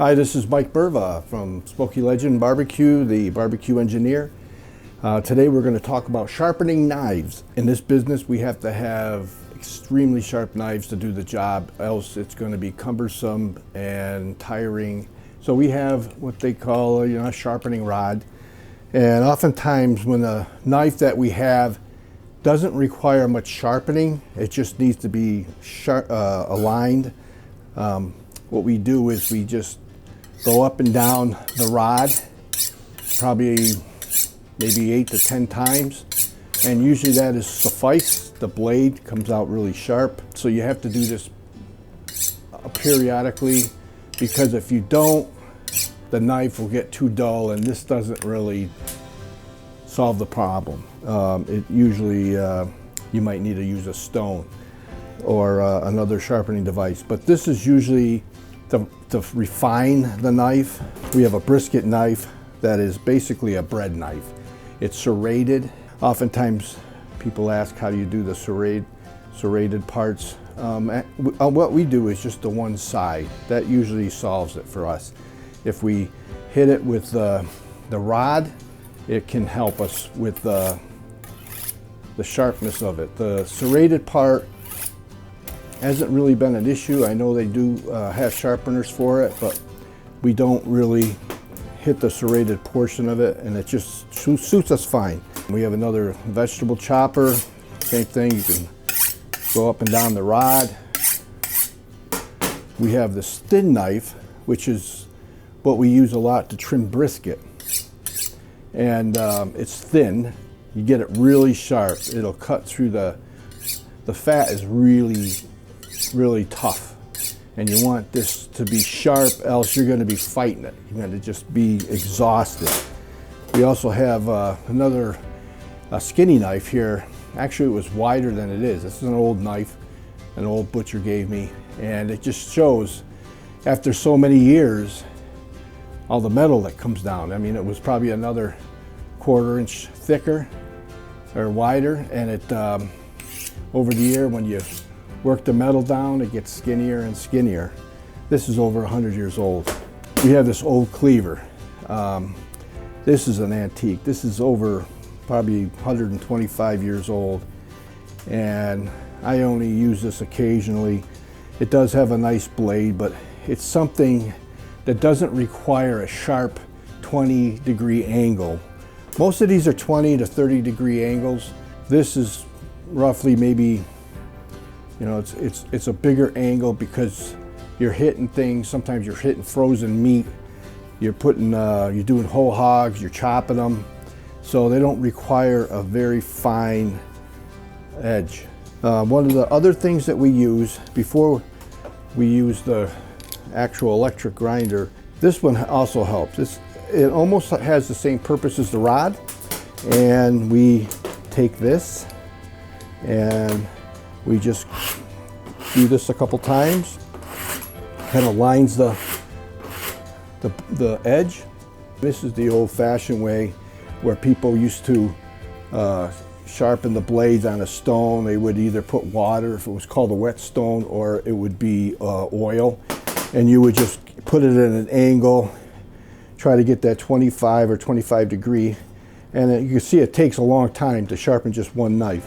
Hi, this is Mike Burva from Smokey Legend Barbecue, the barbecue engineer. Today we're going to talk about sharpening knives. In this business, we have to have extremely sharp knives to do the job, else it's going to be cumbersome and tiring. So we have what they call a sharpening rod. And oftentimes when a knife that we have doesn't require much sharpening, it just needs to be aligned. What we do is we just go up and down the rod, probably maybe 8 to 10 times, and usually that is suffice. The blade comes out really sharp, so you have to do this periodically, because if you don't, the knife will get too dull, and this doesn't really solve the problem. It usually, you might need to use a stone or another sharpening device, but this is usually to refine the knife. We have a brisket knife that is basically a bread knife. It's serrated. Oftentimes people ask, how do you do the serrated parts? What we do is just the one side. That usually solves it for us. If we hit it with the rod, it can help us with the sharpness of it. The serrated part hasn't really been an issue. I know they do have sharpeners for it, but we don't really hit the serrated portion of it, and it just suits us fine. We have another vegetable chopper, same thing. You can go up and down the rod. We have this thin knife, which is what we use a lot to trim brisket, and it's thin. You get it really sharp. It'll cut through the fat is really tough, and you want this to be sharp, else you're going to be fighting it. You're going to just be exhausted. We also have another skinny knife here. Actually, it was wider than it is. This is an old knife an old butcher gave me, and it just shows after so many years all the metal that comes down. I mean, it was probably another 1/4 inch thicker or wider, and it over the year, when you work the metal down, it gets skinnier and skinnier. This is over 100 years old. We have this old cleaver. This is an antique. This is over probably 125 years old, and I only use this occasionally. It does have a nice blade, but it's something that doesn't require a sharp 20-degree angle. Most of these are 20 to 30-degree angles. This is roughly maybe, it's a bigger angle because you're hitting things. Sometimes you're hitting frozen meat. You're doing whole hogs, you're chopping them. So they don't require a very fine edge. One of the other things that we use before we use the actual electric grinder, this one also helps. It almost has the same purpose as the rod, and we take this and we just do this a couple times. Kind of lines the edge. This is the old-fashioned way where people used to sharpen the blades on a stone. They would either put water, if it was called a whetstone, or it would be oil, and you would just put it at an angle, try to get that 25 or 25 degree, and you can see it takes a long time to sharpen just one knife.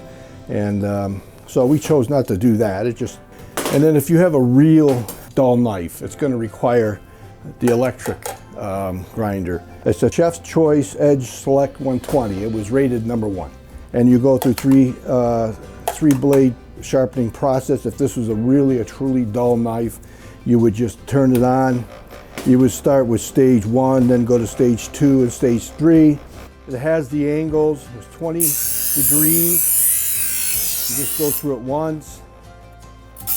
And so we chose not to do that. And then if you have a real dull knife, it's going to require the electric grinder. It's a Chef's Choice Edge Select 120. It was rated #1. And you go through three blade sharpening process. If this was a truly dull knife, you would just turn it on. You would start with stage 1, then go to stage 2 and stage 3. It has the angles. It's 20 degrees. You just go through it once.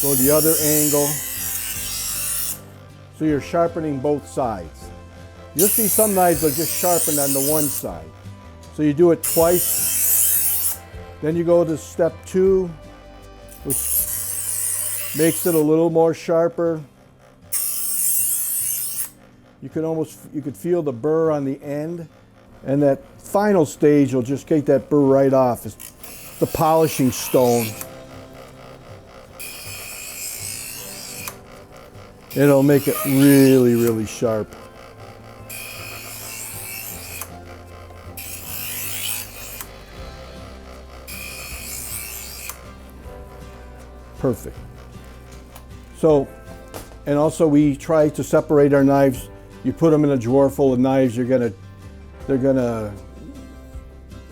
Go the other angle. So you're sharpening both sides. You'll see some knives are just sharpened on the one side. So you do it twice. Then you go to step 2, which makes it a little more sharper. You could feel the burr on the end, and that final stage will just get that burr right off. It's the polishing stone. It'll make it really, really sharp. Perfect. So, and also we try to separate our knives. You put them in a drawer full of knives, they're gonna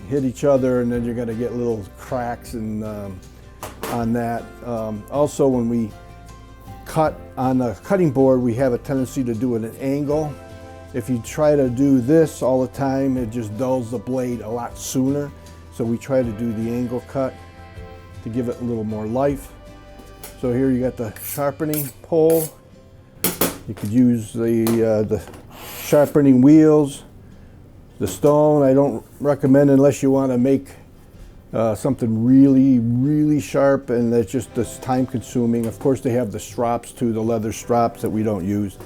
hit each other, and then you're gonna get little cracks and on that. Also, when we cut on the cutting board, we have a tendency to do it at an angle. If you try to do this all the time, it just dulls the blade a lot sooner. So we try to do the angle cut to give it a little more life. So here you got the sharpening pole. You could use the sharpening wheels. The stone, I don't recommend unless you want to make something really, really sharp, and that's just this time consuming. Of course, they have the strops too, the leather strops that we don't use.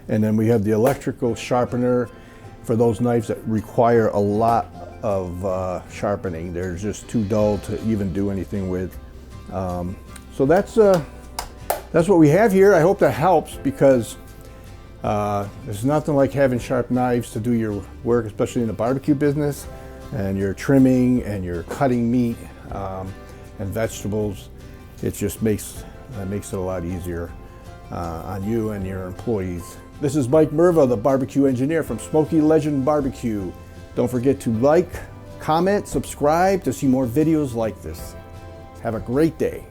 And then we have the electrical sharpener for those knives that require a lot of sharpening. They're just too dull to even do anything with. So that's what we have here. I hope that helps, because there's nothing like having sharp knives to do your work, especially in the barbecue business, and you're trimming and you're cutting meat and vegetables. It just makes it a lot easier on you and your employees. This is Mike Merva, the barbecue engineer from Smokey Legend Barbecue. Don't forget to like, comment, subscribe to see more videos like this. Have a great day.